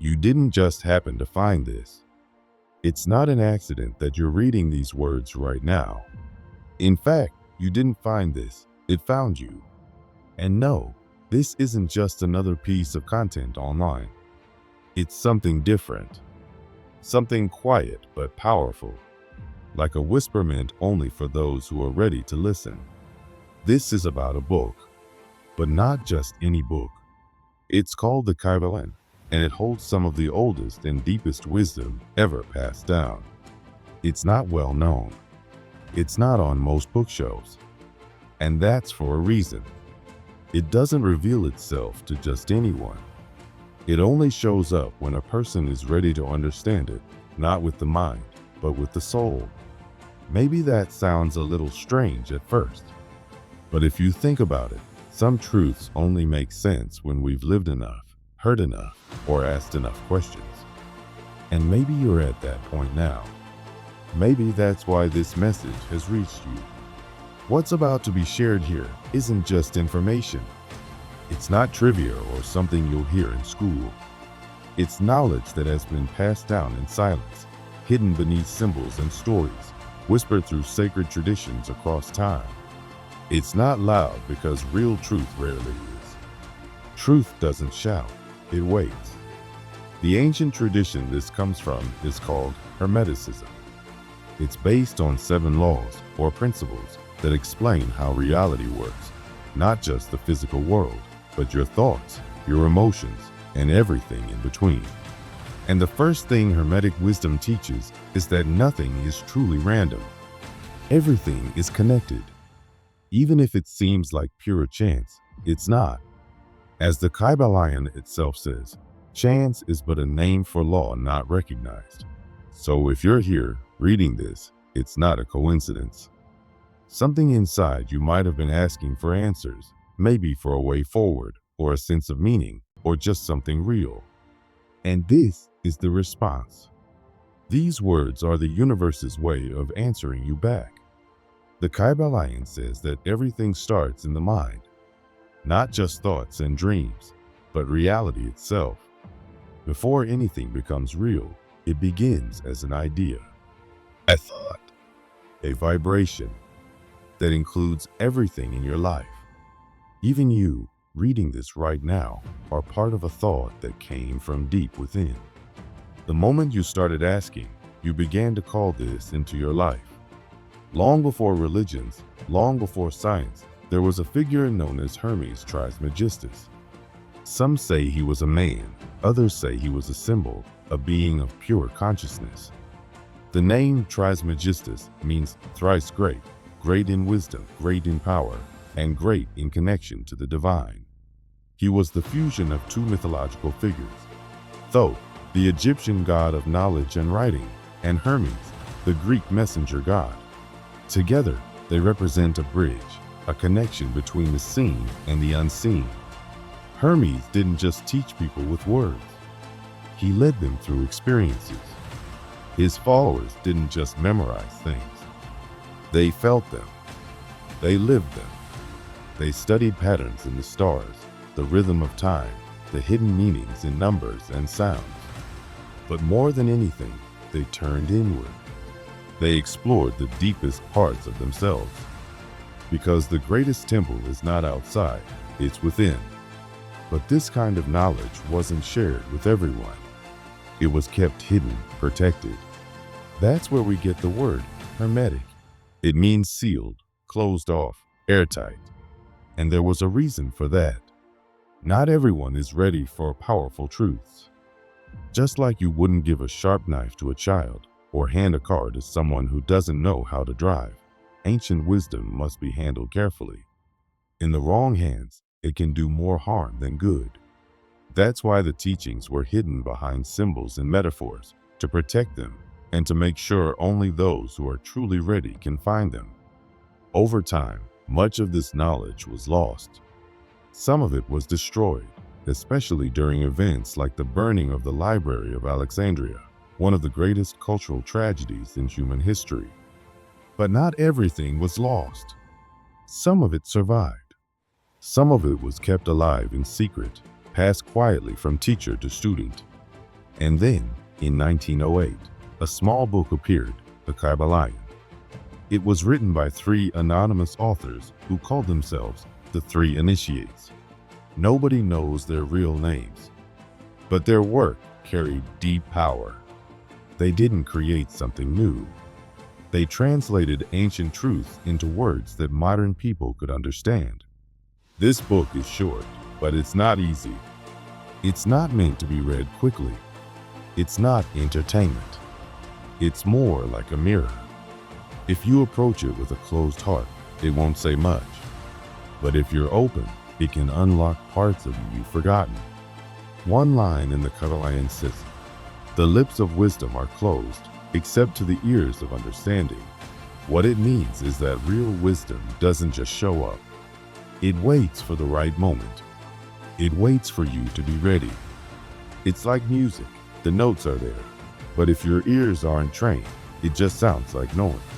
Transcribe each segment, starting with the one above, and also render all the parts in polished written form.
You didn't just happen to find this. It's not an accident that you're reading these words right now. In fact, you didn't find this, it found you. And no, this isn't just another piece of content online. It's something different. Something quiet but powerful, like a whisper meant only for those who are ready to listen. This is about a book, but not just any book. It's called the Kybalion, and it holds some of the oldest and deepest wisdom ever passed down. It's not well known. It's not on most bookshelves. And that's for a reason. It doesn't reveal itself to just anyone. It only shows up when a person is ready to understand it, not with the mind, but with the soul. Maybe that sounds a little strange at first, but if you think about it, some truths only make sense when we've lived enough, heard enough, or asked enough questions. And maybe you're at that point now. Maybe that's why this message has reached you. What's about to be shared here isn't just information. It's not trivia or something you'll hear in school. It's knowledge that has been passed down in silence, hidden beneath symbols and stories, whispered through sacred traditions across time. It's not loud because real truth rarely is. Truth doesn't shout, it waits. The ancient tradition this comes from is called Hermeticism. It's based on 7 laws or principles that explain how reality works, not just the physical world, but your thoughts, your emotions, and everything in between. And the first thing Hermetic wisdom teaches is that nothing is truly random. Everything is connected. Even if it seems like pure chance, it's not. As the Kybalion itself says, chance is but a name for law not recognized. So if you're here reading this, it's not a coincidence. Something inside you might have been asking for answers, maybe for a way forward, or a sense of meaning, or just something real. And this is the response. These words are the universe's way of answering you back. The Kybalion says that everything starts in the mind, not just thoughts and dreams, but reality itself. Before anything becomes real, it begins as an idea, a thought, a vibration that includes everything in your life. Even you, reading this right now, are part of a thought that came from deep within. The moment you started asking, you began to call this into your life. Long before religions, long before science, there was a figure known as Hermes Trismegistus. Some say he was a man, others say he was a symbol, a being of pure consciousness. The name Trismegistus means thrice great, great in wisdom, great in power, and great in connection to the divine. He was the fusion of 2 mythological figures, Thoth, the Egyptian god of knowledge and writing, and Hermes, the Greek messenger god. Together, they represent a bridge, a connection between the seen and the unseen. Hermes didn't just teach people with words. He led them through experiences. His followers didn't just memorize things. They felt them. They lived them. They studied patterns in the stars, the rhythm of time, the hidden meanings in numbers and sounds. But more than anything, they turned inward. They explored the deepest parts of themselves. Because the greatest temple is not outside, it's within. But this kind of knowledge wasn't shared with everyone. It was kept hidden, protected. That's where we get the word hermetic. It means sealed, closed off, airtight. And there was a reason for that. Not everyone is ready for powerful truths. Just like you wouldn't give a sharp knife to a child or hand a car to someone who doesn't know how to drive, ancient wisdom must be handled carefully. In the wrong hands, it can do more harm than good. That's why the teachings were hidden behind symbols and metaphors, to protect them and to make sure only those who are truly ready can find them. Over time, much of this knowledge was lost. Some of it was destroyed, especially during events like the burning of the Library of Alexandria, one of the greatest cultural tragedies in human history. But not everything was lost. Some of it survived. Some of it was kept alive in secret, passed quietly from teacher to student. And then, in 1908, a small book appeared, the Kybalion. It was written by 3 anonymous authors who called themselves the 3 Initiates. Nobody knows their real names, but their work carried deep power. They didn't create something new. They translated ancient truths into words that modern people could understand. This book is short, but it's not easy. It's not meant to be read quickly. It's not entertainment. It's more like a mirror. If you approach it with a closed heart, it won't say much. But if you're open, it can unlock parts of you you've forgotten. One line in the Kybalion says, "The lips of wisdom are closed, except to the ears of understanding." What it means is that real wisdom doesn't just show up. It waits for the right moment. It waits for you to be ready. It's like music. The notes are there, but if your ears aren't trained, it just sounds like noise.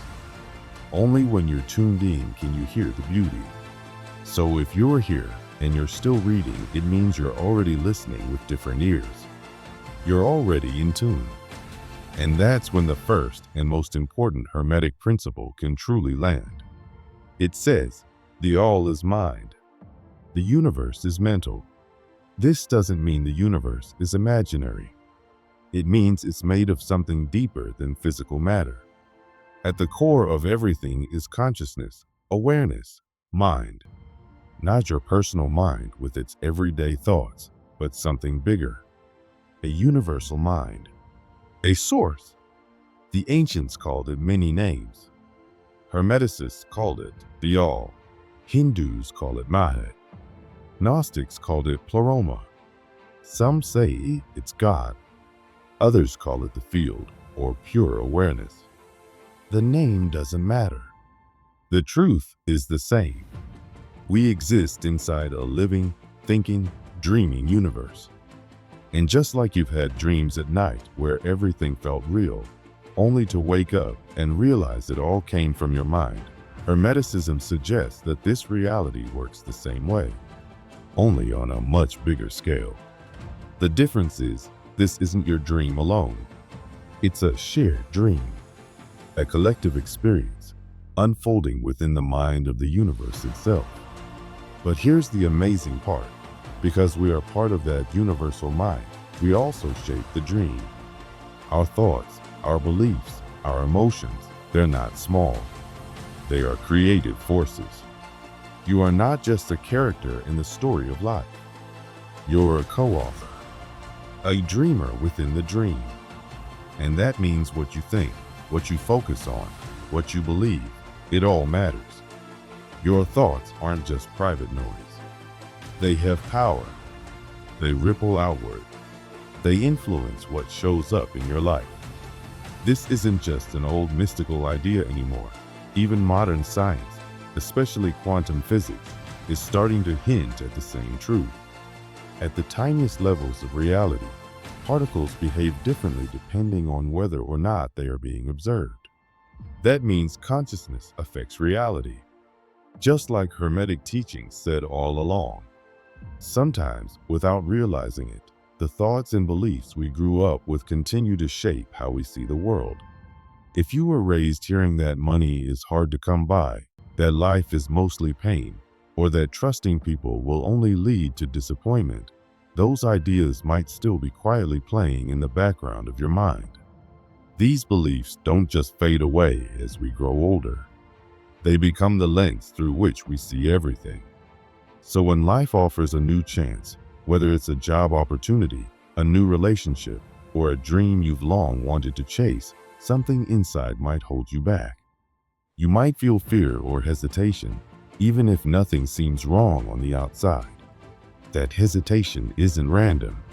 Only when you're tuned in can you hear the beauty. So if you're here and you're still reading, it means you're already listening with different ears. You're already in tune. And that's when the first and most important Hermetic principle can truly land. It says, the all is mind. The universe is mental. This doesn't mean the universe is imaginary. It means it's made of something deeper than physical matter. At the core of everything is consciousness, awareness, mind. Not your personal mind with its everyday thoughts, but something bigger. A universal mind. A source. The ancients called it many names. Hermeticists called it the all. Hindus call it Mahat. Gnostics called it Pleroma. Some say it's God. Others call it the field or pure awareness. The name doesn't matter. The truth is the same. We exist inside a living, thinking, dreaming universe. And just like you've had dreams at night where everything felt real, only to wake up and realize it all came from your mind, Hermeticism suggests that this reality works the same way, only on a much bigger scale. The difference is, this isn't your dream alone. It's a shared dream, a collective experience, unfolding within the mind of the universe itself. But here's the amazing part. Because we are part of that universal mind, we also shape the dream. Our thoughts, our beliefs, our emotions, they're not small. They are creative forces. You are not just a character in the story of life. You're a co-author, a dreamer within the dream. And that means what you think, what you focus on, what you believe, it all matters. Your thoughts aren't just private noise. They have power. They ripple outward. They influence what shows up in your life. This isn't just an old mystical idea anymore. Even modern science, especially quantum physics, is starting to hint at the same truth. At the tiniest levels of reality, particles behave differently depending on whether or not they are being observed. That means consciousness affects reality, just like Hermetic teachings said all along. Sometimes, without realizing it, the thoughts and beliefs we grew up with continue to shape how we see the world. If you were raised hearing that money is hard to come by, that life is mostly pain, or that trusting people will only lead to disappointment, those ideas might still be quietly playing in the background of your mind. These beliefs don't just fade away as we grow older. They become the lens through which we see everything. So when life offers a new chance, whether it's a job opportunity, a new relationship, or a dream you've long wanted to chase, something inside might hold you back. You might feel fear or hesitation, even if nothing seems wrong on the outside. That hesitation isn't random.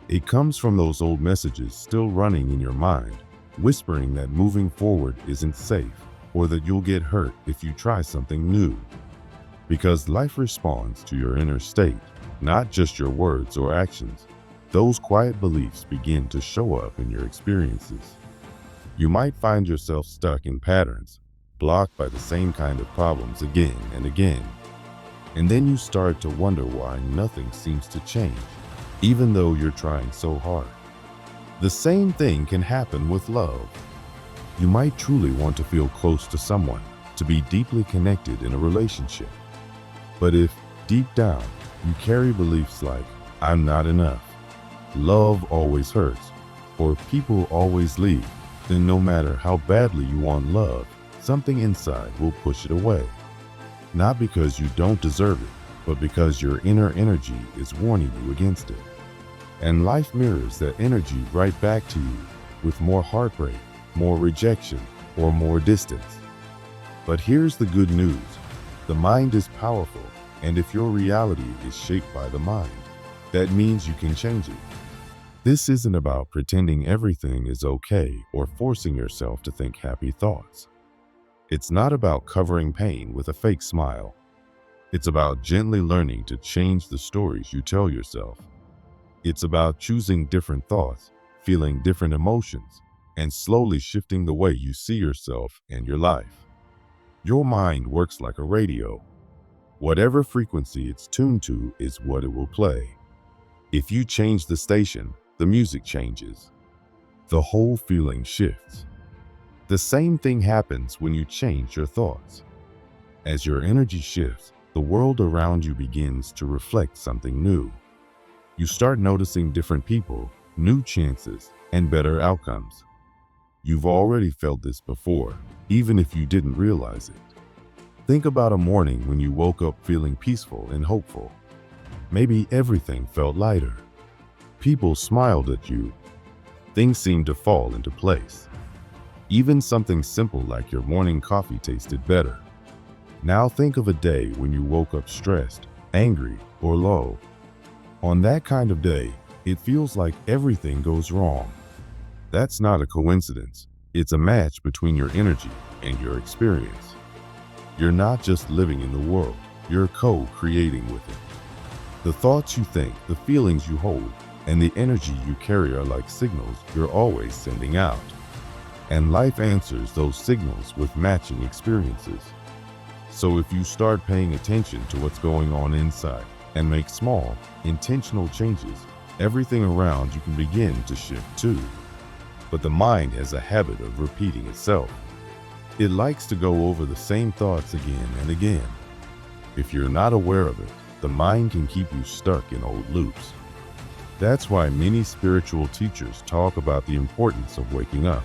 It comes from those old messages still running in your mind, whispering that moving forward isn't safe, or that you'll get hurt if you try something new. Because life responds to your inner state, not just your words or actions. Those quiet beliefs begin to show up in your experiences. You might find yourself stuck in patterns, blocked by the same kind of problems again and again. And then you start to wonder why nothing seems to change, even though you're trying so hard. The same thing can happen with love. You might truly want to feel close to someone, to be deeply connected in a relationship. But if, deep down, you carry beliefs like, I'm not enough, love always hurts, or people always leave, then no matter how badly you want love, something inside will push it away. Not because you don't deserve it, but because your inner energy is warning you against it. And life mirrors that energy right back to you with more heartbreak, more rejection, or more distance. But here's the good news. The mind is powerful, and if your reality is shaped by the mind, that means you can change it. This isn't about pretending everything is okay or forcing yourself to think happy thoughts. It's not about covering pain with a fake smile. It's about gently learning to change the stories you tell yourself. It's about choosing different thoughts, feeling different emotions, and slowly shifting the way you see yourself and your life. Your mind works like a radio. Whatever frequency it's tuned to is what it will play. If you change the station, the music changes. The whole feeling shifts. The same thing happens when you change your thoughts. As your energy shifts, the world around you begins to reflect something new. You start noticing different people, new chances, and better outcomes. You've already felt this before, even if you didn't realize it. Think about a morning when you woke up feeling peaceful and hopeful. Maybe everything felt lighter. People smiled at you. Things seemed to fall into place. Even something simple like your morning coffee tasted better. Now think of a day when you woke up stressed, angry, or low. On that kind of day, it feels like everything goes wrong. That's not a coincidence. It's a match between your energy and your experience. You're not just living in the world, you're co-creating with it. The thoughts you think, the feelings you hold, and the energy you carry are like signals you're always sending out. And life answers those signals with matching experiences. So if you start paying attention to what's going on inside and make small, intentional changes, everything around you can begin to shift too. But the mind has a habit of repeating itself. It likes to go over the same thoughts again and again. If you're not aware of it, the mind can keep you stuck in old loops. That's why many spiritual teachers talk about the importance of waking up.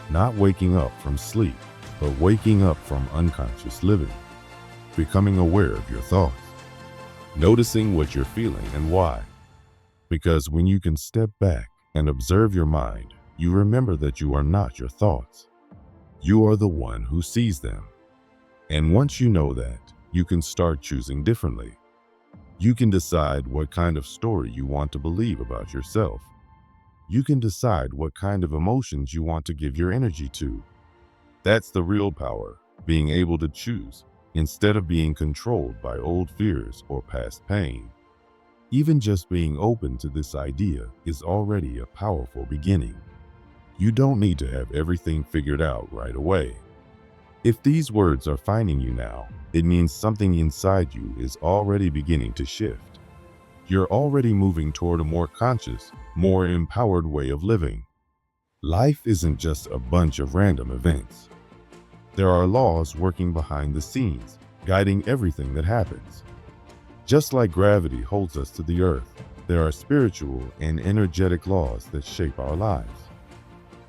Not waking up from sleep, but waking up from unconscious living. Becoming aware of your thoughts. Noticing what you're feeling and why. Because when you can step back and observe your mind, you remember that you are not your thoughts. You are the one who sees them. And once you know that, you can start choosing differently. You can decide what kind of story you want to believe about yourself. You can decide what kind of emotions you want to give your energy to. That's the real power, being able to choose, instead of being controlled by old fears or past pain. Even just being open to this idea is already a powerful beginning. You don't need to have everything figured out right away. If these words are finding you now, it means something inside you is already beginning to shift. You're already moving toward a more conscious, more empowered way of living. Life isn't just a bunch of random events. There are laws working behind the scenes, guiding everything that happens. Just like gravity holds us to the earth, there are spiritual and energetic laws that shape our lives.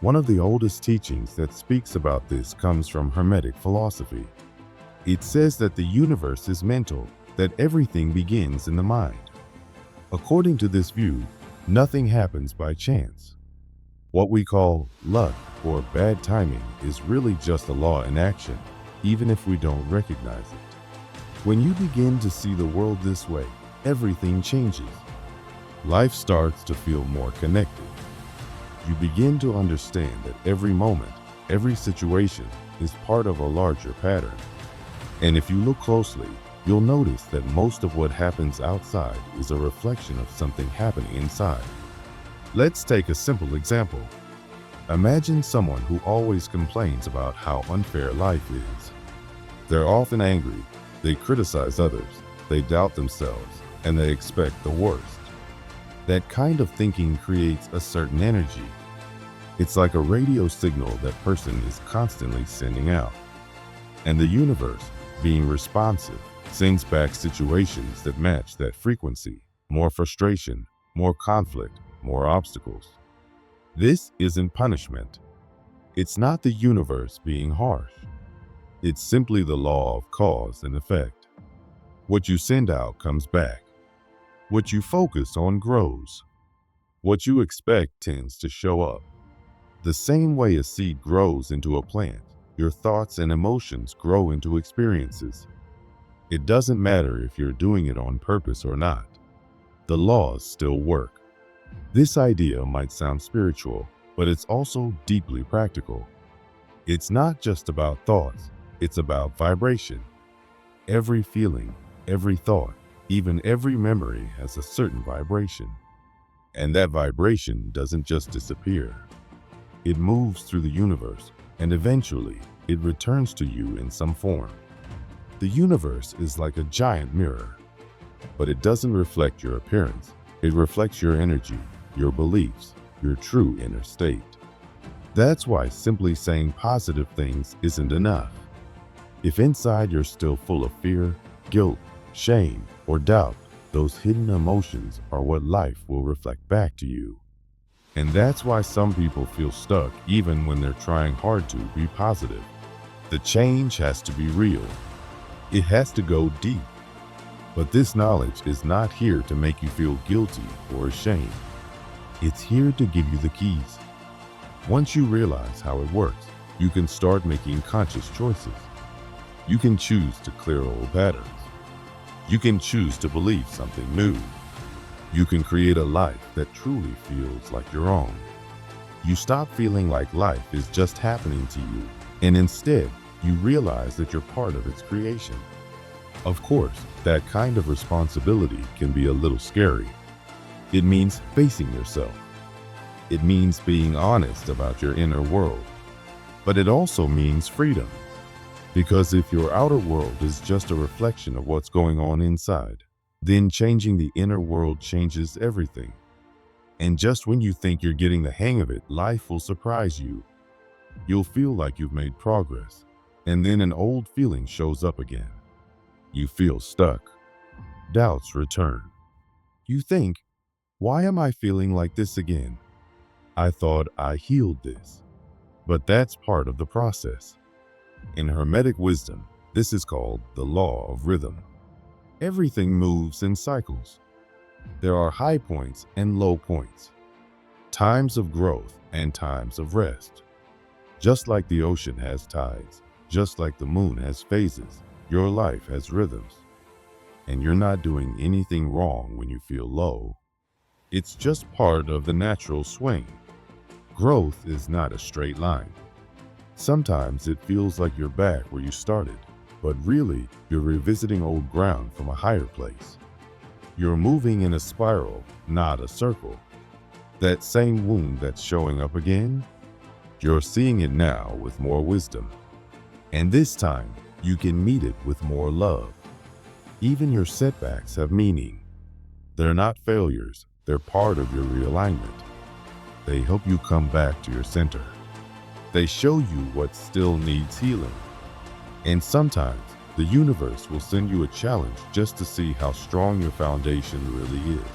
One of the oldest teachings that speaks about this comes from Hermetic philosophy. It says that the universe is mental, that everything begins in the mind. According to this view, nothing happens by chance. What we call luck or bad timing is really just a law in action, even if we don't recognize it. When you begin to see the world this way, everything changes. Life starts to feel more connected. You begin to understand that every moment, every situation is part of a larger pattern. And if you look closely, you'll notice that most of what happens outside is a reflection of something happening inside. Let's take a simple example. Imagine someone who always complains about how unfair life is. They're often angry, they criticize others, they doubt themselves, and they expect the worst. That kind of thinking creates a certain energy. It's like a radio signal that person is constantly sending out. And the universe, being responsive, sends back situations that match that frequency. More frustration, more conflict, more obstacles. This isn't punishment. It's not the universe being harsh. It's simply the law of cause and effect. What you send out comes back. What you focus on grows. What you expect tends to show up. The same way a seed grows into a plant, your thoughts and emotions grow into experiences. It doesn't matter if you're doing it on purpose or not. The laws still work. This idea might sound spiritual, but it's also deeply practical. It's not just about thoughts, it's about vibration. Every feeling, every thought, even every memory has a certain vibration. And that vibration doesn't just disappear. It moves through the universe, and eventually, it returns to you in some form. The universe is like a giant mirror, but it doesn't reflect your appearance. It reflects your energy, your beliefs, your true inner state. That's why simply saying positive things isn't enough. If inside you're still full of fear, guilt, shame, or doubt, those hidden emotions are what life will reflect back to you. And that's why some people feel stuck even when they're trying hard to be positive. The change has to be real. It has to go deep. But this knowledge is not here to make you feel guilty or ashamed. It's here to give you the keys. Once you realize how it works, you can start making conscious choices. You can choose to clear old patterns. You can choose to believe something new. You can create a life that truly feels like your own. You stop feeling like life is just happening to you, and instead, you realize that you're part of its creation. Of course, that kind of responsibility can be a little scary. It means facing yourself. It means being honest about your inner world. But it also means freedom. Because if your outer world is just a reflection of what's going on inside, then changing the inner world changes everything. And just when you think you're getting the hang of it, life will surprise you. You'll feel like you've made progress, and then an old feeling shows up again. You feel stuck. Doubts return. You think, why am I feeling like this again? I thought I healed this. But that's part of the process. In Hermetic wisdom, this is called the law of rhythm. Everything moves in cycles. There are high points and low points, times of growth and times of rest. Just like the ocean has tides, just like the moon has phases, your life has rhythms. And you're not doing anything wrong when you feel low. It's just part of the natural swing. Growth is not a straight line. Sometimes it feels like you're back where you started, but really, you're revisiting old ground from a higher place. You're moving in a spiral, not a circle. That same wound that's showing up again, you're seeing it now with more wisdom. And this time, you can meet it with more love. Even your setbacks have meaning. They're not failures, they're part of your realignment. They help you come back to your center. They show you what still needs healing. And sometimes, the universe will send you a challenge just to see how strong your foundation really is.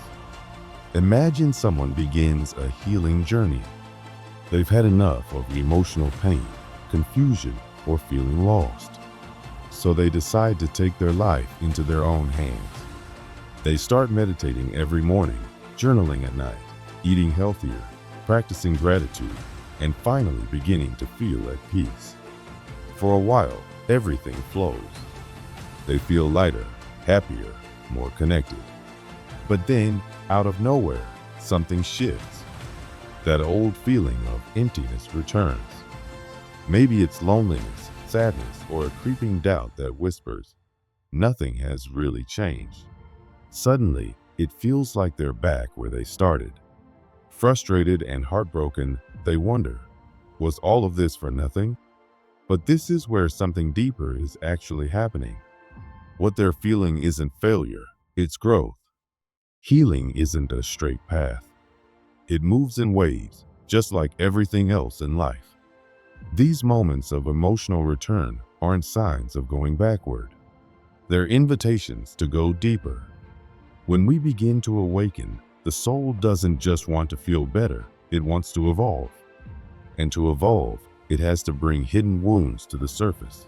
Imagine someone begins a healing journey. They've had enough of emotional pain, confusion, or feeling lost. So they decide to take their life into their own hands. They start meditating every morning, journaling at night, eating healthier, practicing gratitude, and finally beginning to feel at peace. For a while, everything flows. They feel lighter, happier, more connected. But then, out of nowhere, something shifts. That old feeling of emptiness returns. Maybe it's loneliness, sadness, or a creeping doubt that whispers, nothing has really changed. Suddenly, it feels like they're back where they started. Frustrated and heartbroken, they wonder, was all of this for nothing? But this is where something deeper is actually happening. What they're feeling isn't failure, it's growth. Healing isn't a straight path. It moves in waves, just like everything else in life. These moments of emotional return aren't signs of going backward. They're invitations to go deeper. When we begin to awaken, the soul doesn't just want to feel better, it wants to evolve. And to evolve, it has to bring hidden wounds to the surface.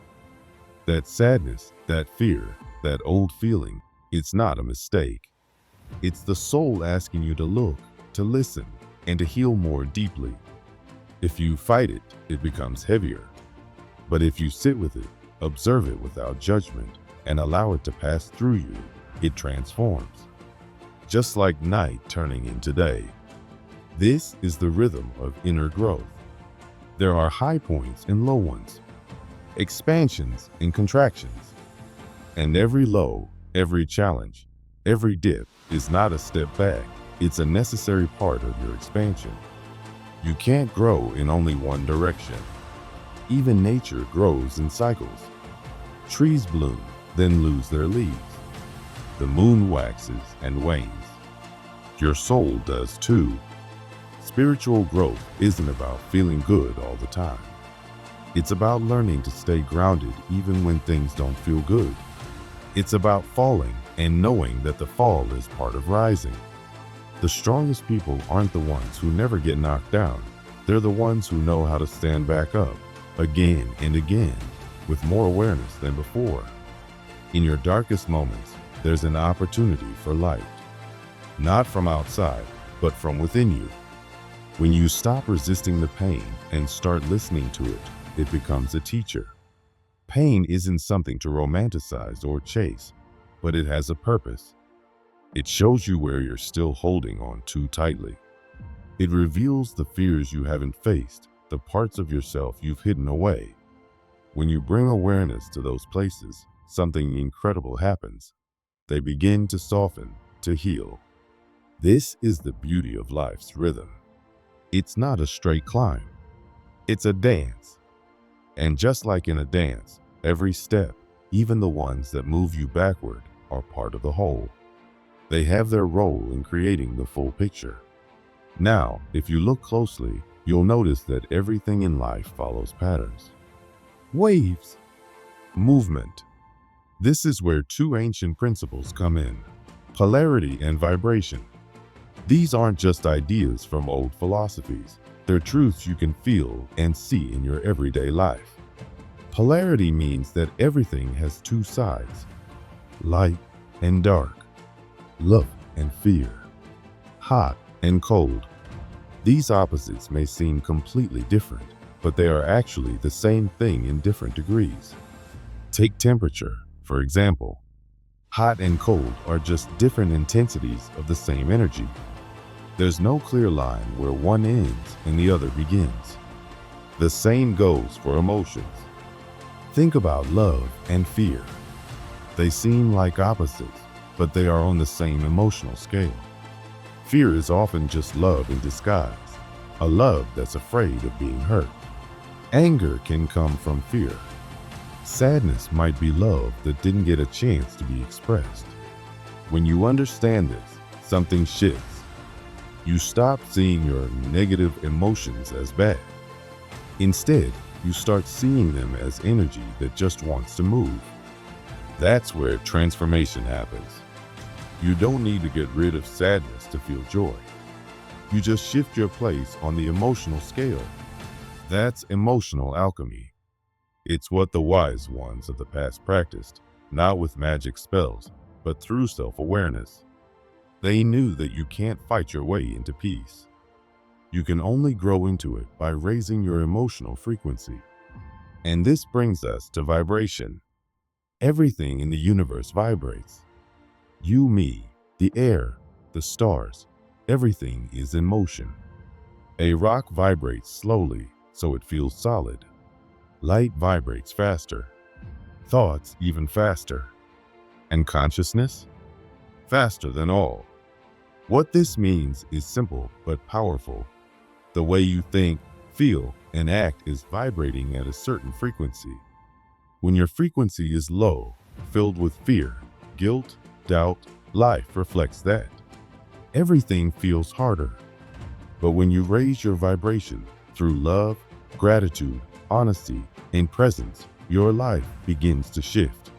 That sadness, that fear, that old feeling, it's not a mistake. It's the soul asking you to look, to listen, and to heal more deeply. If you fight it, it becomes heavier. But if you sit with it, observe it without judgment, and allow it to pass through you, it transforms. Just like night turning into day. This is the rhythm of inner growth. There are high points and low ones, expansions and contractions. And every low, every challenge, every dip is not a step back. It's a necessary part of your expansion. You can't grow in only one direction. Even nature grows in cycles. Trees bloom, then lose their leaves. The moon waxes and wanes. Your soul does too. Spiritual growth isn't about feeling good all the time. It's about learning to stay grounded even when things don't feel good. It's about falling and knowing that the fall is part of rising. The strongest people aren't the ones who never get knocked down. They're the ones who know how to stand back up again and again with more awareness than before. In your darkest moments, there's an opportunity for light. Not from outside, but from within you. When you stop resisting the pain and start listening to it, it becomes a teacher. Pain isn't something to romanticize or chase, but it has a purpose. It shows you where you're still holding on too tightly. It reveals the fears you haven't faced, the parts of yourself you've hidden away. When you bring awareness to those places, something incredible happens. They begin to soften, to heal. This is the beauty of life's rhythm. It's not a straight climb. It's a dance. And just like in a dance, every step, even the ones that move you backward, are part of the whole. They have their role in creating the full picture. Now, if you look closely, you'll notice that everything in life follows patterns. Waves. Movement. This is where two ancient principles come in: polarity and vibration. These aren't just ideas from old philosophies. They're truths you can feel and see in your everyday life. Polarity means that everything has two sides: light and dark, love and fear, hot and cold. These opposites may seem completely different, but they are actually the same thing in different degrees. Take temperature, for example. Hot and cold are just different intensities of the same energy. There's no clear line where one ends and the other begins. The same goes for emotions. Think about love and fear. They seem like opposites, but they are on the same emotional scale. Fear is often just love in disguise, a love that's afraid of being hurt. Anger can come from fear. Sadness might be love that didn't get a chance to be expressed. When you understand this, something shifts. You stop seeing your negative emotions as bad. Instead, you start seeing them as energy that just wants to move. That's where transformation happens. You don't need to get rid of sadness to feel joy. You just shift your place on the emotional scale. That's emotional alchemy. It's what the wise ones of the past practiced, not with magic spells, but through self-awareness. They knew that you can't fight your way into peace. You can only grow into it by raising your emotional frequency. And this brings us to vibration. Everything in the universe vibrates. You, me, the air, the stars, everything is in motion. A rock vibrates slowly, so it feels solid. Light vibrates faster. Thoughts even faster. And consciousness? Faster than all. What this means is simple but powerful. The way you think, feel, and act is vibrating at a certain frequency. When your frequency is low, filled with fear, guilt, doubt, life reflects that. everything feels harder. But when you raise your vibration through love, gratitude, honesty, and presence, your life begins to shift.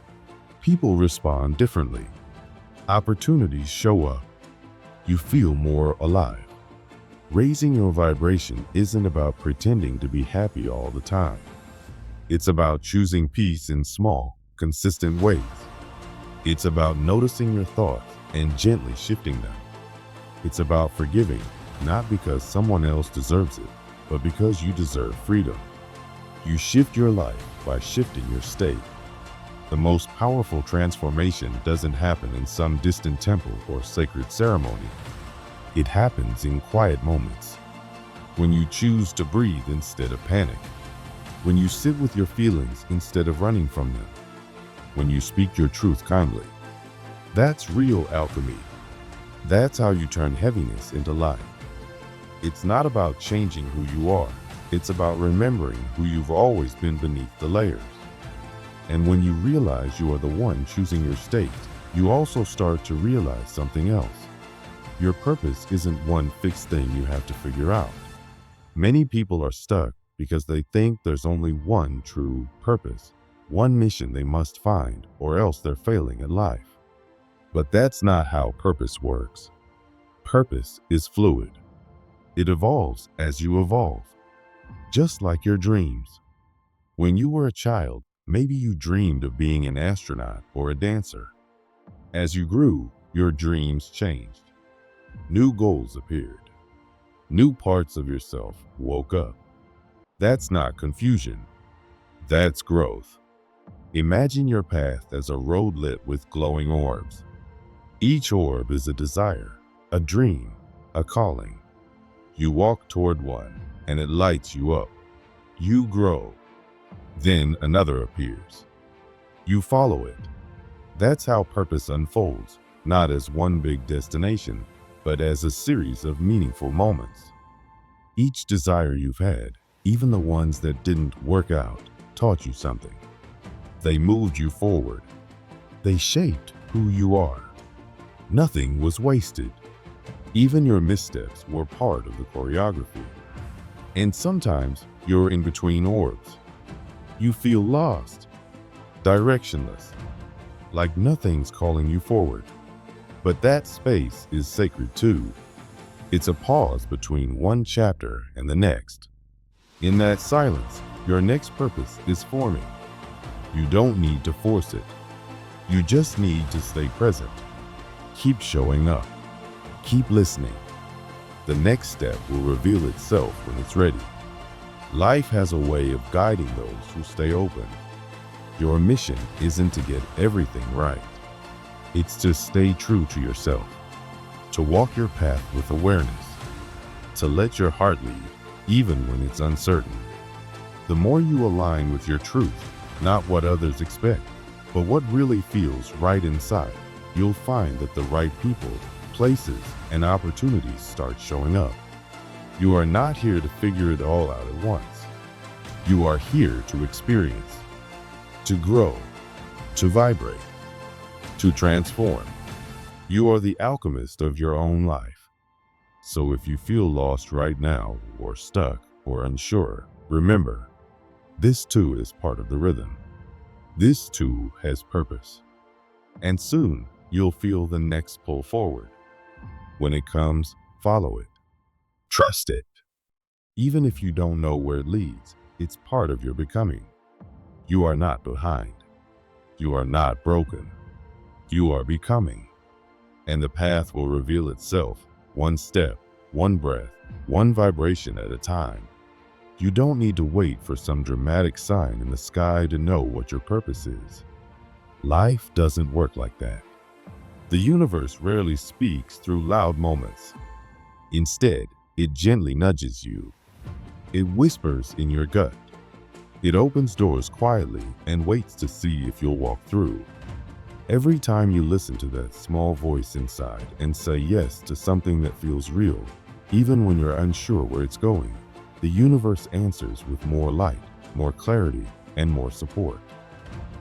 People respond differently. Opportunities show up. You feel more alive. Raising your vibration isn't about pretending to be happy all the time. It's about choosing peace in small, consistent ways. It's about noticing your thoughts and gently shifting them. It's about forgiving, not because someone else deserves it, but because you deserve freedom. You shift your life by shifting your state. The most powerful transformation doesn't happen in some distant temple or sacred ceremony. It happens in quiet moments. When you choose to breathe instead of panic. When you sit with your feelings instead of running from them. When you speak your truth kindly. That's real alchemy. That's how you turn heaviness into light. It's not about changing who you are. It's about remembering who you've always been beneath the layers. And when you realize you are the one choosing your state, you also start to realize something else. Your purpose isn't one fixed thing you have to figure out. Many people are stuck because they think there's only one true purpose, one mission they must find, or else they're failing at life. But that's not how purpose works. Purpose is fluid. It evolves as you evolve, just like your dreams. When you were a child, maybe you dreamed of being an astronaut or a dancer. As you grew, your dreams changed. New goals appeared. New parts of yourself woke up. That's not confusion. That's growth. Imagine your path as a road lit with glowing orbs. Each orb is a desire, a dream, a calling. You walk toward one, and it lights you up. You grow. Then another appears. You follow it. That's how purpose unfolds, not as one big destination, but as a series of meaningful moments. Each desire you've had, even the ones that didn't work out, taught you something. They moved you forward. They shaped who you are. Nothing was wasted. Even your missteps were part of the choreography. And sometimes you're in between orbs. You feel lost, directionless, like nothing's calling you forward. But that space is sacred too. It's a pause between one chapter and the next. In that silence, your next purpose is forming. You don't need to force it. You just need to stay present. Keep showing up. Keep listening. The next step will reveal itself when it's ready. Life has a way of guiding those who stay open. Your mission isn't to get everything right. It's to stay true to yourself, to walk your path with awareness, to let your heart lead, even when it's uncertain. The more you align with your truth, not what others expect, but what really feels right inside, you'll find that the right people, places, and opportunities start showing up. You are not here to figure it all out at once. You are here to experience, to grow, to vibrate, to transform. You are the alchemist of your own life. So if you feel lost right now, or stuck, or unsure, remember, this too is part of the rhythm. This too has purpose. And soon, you'll feel the next pull forward. When it comes, follow it. Trust it. Even if you don't know where it leads, it's part of your becoming. You are not behind. You are not broken. You are becoming. And the path will reveal itself, one step, one breath, one vibration at a time. You don't need to wait for some dramatic sign in the sky to know what your purpose is. Life doesn't work like that. The universe rarely speaks through loud moments. Instead, it gently nudges you. It whispers in your gut. It opens doors quietly and waits to see if you'll walk through. Every time you listen to that small voice inside and say yes to something that feels real, even when you're unsure where it's going, the universe answers with more light, more clarity, and more support.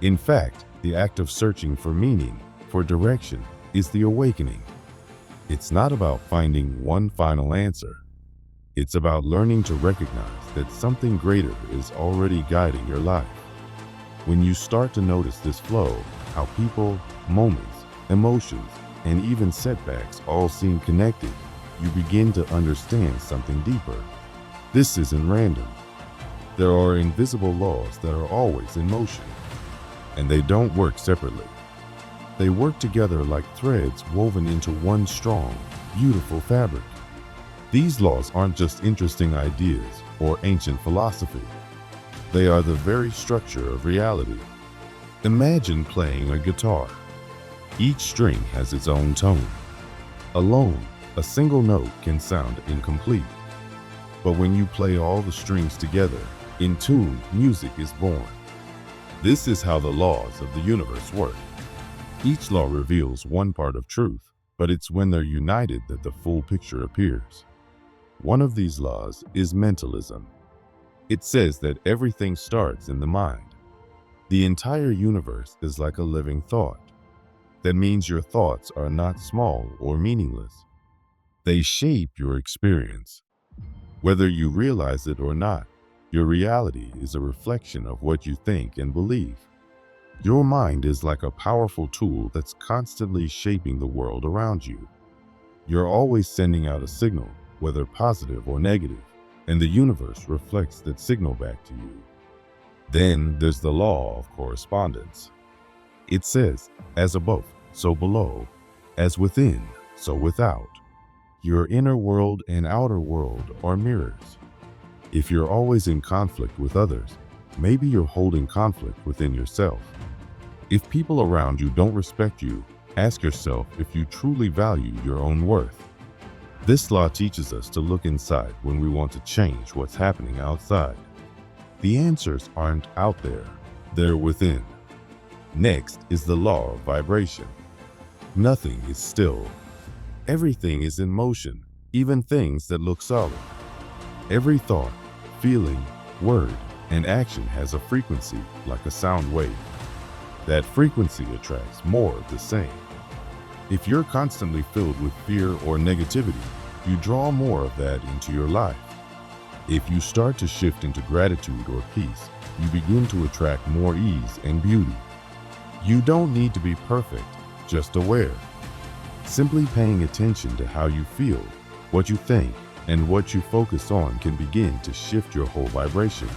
In fact, the act of searching for meaning, for direction, is the awakening. It's not about finding one final answer. It's about learning to recognize that something greater is already guiding your life. When you start to notice this flow, how people, moments, emotions, and even setbacks all seem connected, you begin to understand something deeper. This isn't random. There are invisible laws that are always in motion, and they don't work separately. They work together like threads woven into one strong, beautiful fabric. These laws aren't just interesting ideas or ancient philosophy. They are the very structure of reality. Imagine playing a guitar. Each string has its own tone. Alone, a single note can sound incomplete. But when you play all the strings together, in tune, music is born. This is how the laws of the universe work. Each law reveals one part of truth, but it's when they're united that the full picture appears. One of these laws is mentalism. It says that everything starts in the mind. The entire universe is like a living thought. That means your thoughts are not small or meaningless. They shape your experience. Whether you realize it or not, your reality is a reflection of what you think and believe. Your mind is like a powerful tool that's constantly shaping the world around you. You're always sending out a signal, whether positive or negative, and the universe reflects that signal back to you. Then there's the law of correspondence. It says, as above, so below, as within, so without. Your inner world and outer world are mirrors. If you're always in conflict with others, maybe you're holding conflict within yourself. If people around you don't respect you, ask yourself if you truly value your own worth. This law teaches us to look inside when we want to change what's happening outside. The answers aren't out there, they're within. Next is the law of vibration. Nothing is still. Everything is in motion, even things that look solid. Every thought, feeling, word, and action has a frequency like a sound wave. That frequency attracts more of the same. If you're constantly filled with fear or negativity, you draw more of that into your life. If you start to shift into gratitude or peace, you begin to attract more ease and beauty. You don't need to be perfect, just aware. Simply paying attention to how you feel, what you think, and what you focus on can begin to shift your whole vibration.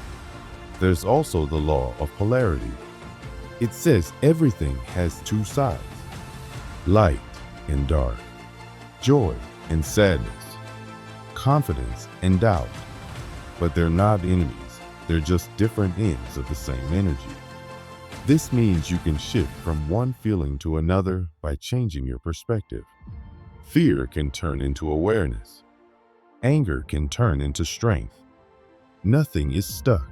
There's also the law of polarity. It says everything has two sides, light and dark, joy and sadness, confidence and doubt. But they're not enemies, they're just different ends of the same energy. This means you can shift from one feeling to another by changing your perspective. Fear can turn into awareness. Anger can turn into strength. Nothing is stuck.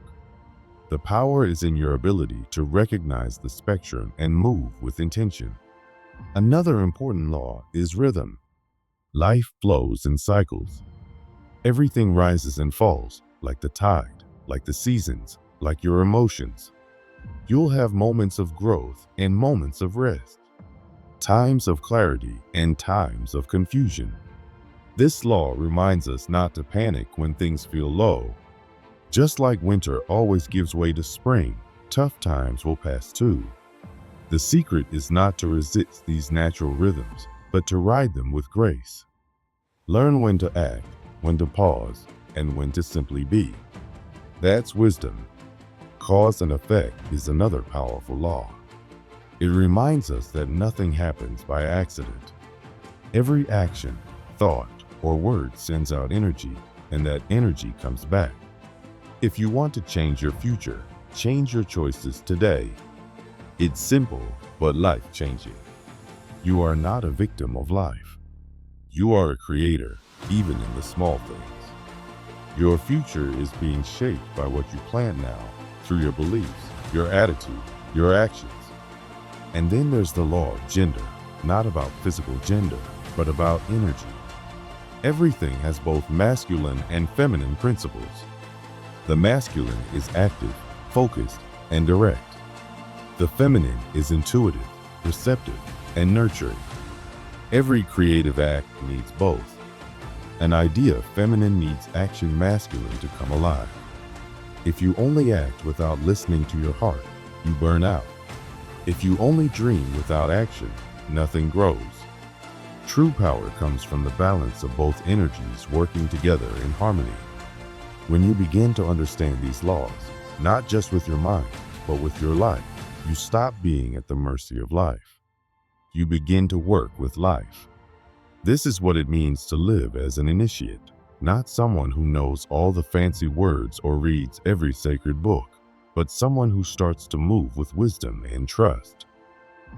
The power is in your ability to recognize the spectrum and move with intention. Another important law is rhythm. Life flows in cycles. Everything rises and falls, like the tide, like the seasons, like your emotions. You'll have moments of growth and moments of rest, times of clarity and times of confusion. This law reminds us not to panic when things feel low. Just like winter always gives way to spring, tough times will pass too. The secret is not to resist these natural rhythms, but to ride them with grace. Learn when to act, when to pause, and when to simply be. That's wisdom. Cause and effect is another powerful law. It reminds us that nothing happens by accident. Every action, thought, or word sends out energy, and that energy comes back. If you want to change your future, change your choices today. It's simple, but life-changing. You are not a victim of life. You are a creator, even in the small things. Your future is being shaped by what you plan now, through your beliefs, your attitude, your actions. And then there's the law of gender, not about physical gender, but about energy. Everything has both masculine and feminine principles. The masculine is active, focused, and direct. The feminine is intuitive, receptive, and nurturing. Every creative act needs both. An idea feminine needs action masculine to come alive. If you only act without listening to your heart, you burn out. If you only dream without action, nothing grows. True power comes from the balance of both energies working together in harmony. When you begin to understand these laws, not just with your mind, but with your life, you stop being at the mercy of life. You begin to work with life. This is what it means to live as an initiate, not someone who knows all the fancy words or reads every sacred book, but someone who starts to move with wisdom and trust.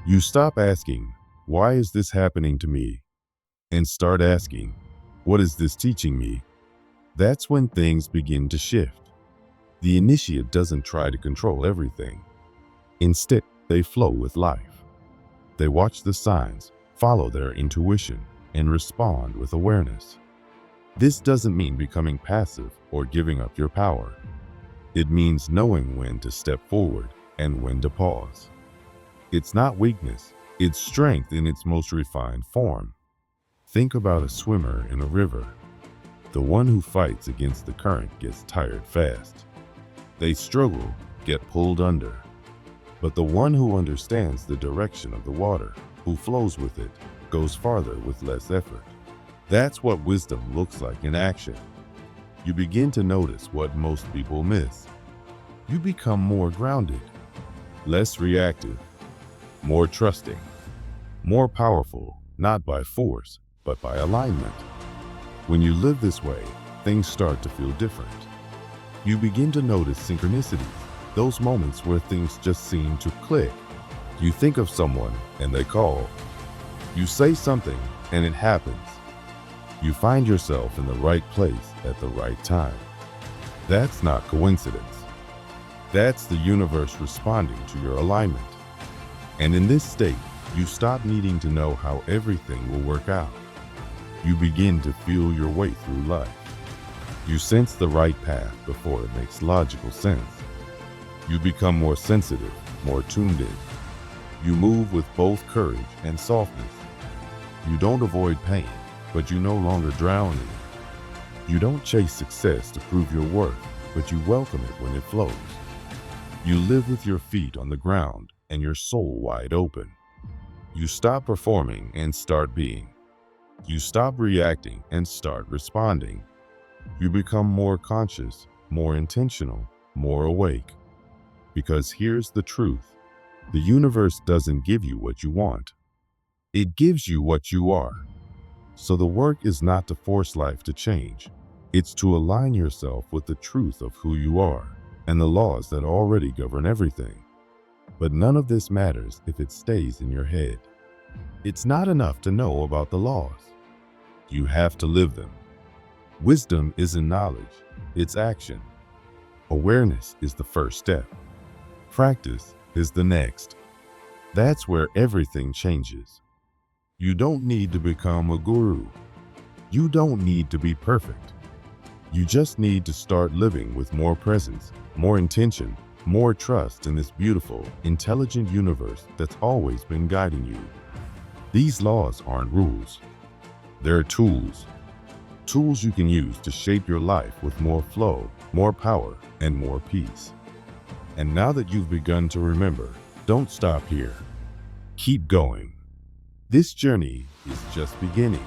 You stop asking, "Why is this happening to me?" and start asking, "What is this teaching me?" That's when things begin to shift. The initiate doesn't try to control everything. Instead, they flow with life. They watch the signs, follow their intuition, and respond with awareness. This doesn't mean becoming passive or giving up your power. It means knowing when to step forward and when to pause. It's not weakness, it's strength in its most refined form. Think about a swimmer in a river. The one who fights against the current gets tired fast. They struggle, get pulled under. But the one who understands the direction of the water, who flows with it, goes farther with less effort. That's what wisdom looks like in action. You begin to notice what most people miss. You become more grounded, less reactive, more trusting, more powerful, not by force, but by alignment. When you live this way, things start to feel different. You begin to notice synchronicities, those moments where things just seem to click. You think of someone and they call. You say something and it happens. You find yourself in the right place at the right time. That's not coincidence. That's the universe responding to your alignment. And in this state, you stop needing to know how everything will work out. You begin to feel your way through life. You sense the right path before it makes logical sense. You become more sensitive, more tuned in. You move with both courage and softness. You don't avoid pain, but you no longer drown in it. You don't chase success to prove your worth, but you welcome it when it flows. You live with your feet on the ground and your soul wide open. You stop performing and start being. You stop reacting and start responding. You become more conscious, more intentional, more awake. Because here's the truth. The universe doesn't give you what you want. It gives you what you are. So the work is not to force life to change. It's to align yourself with the truth of who you are and the laws that already govern everything. But none of this matters if it stays in your head. It's not enough to know about the laws. You have to live them. Wisdom isn't knowledge, it's action. Awareness is the first step. Practice is the next. That's where everything changes. You don't need to become a guru. You don't need to be perfect. You just need to start living with more presence, more intention, more trust in this beautiful, intelligent universe that's always been guiding you. These laws aren't rules. They're tools. Tools you can use to shape your life with more flow, more power, and more peace. And now that you've begun to remember, don't stop here. Keep going. This journey is just beginning.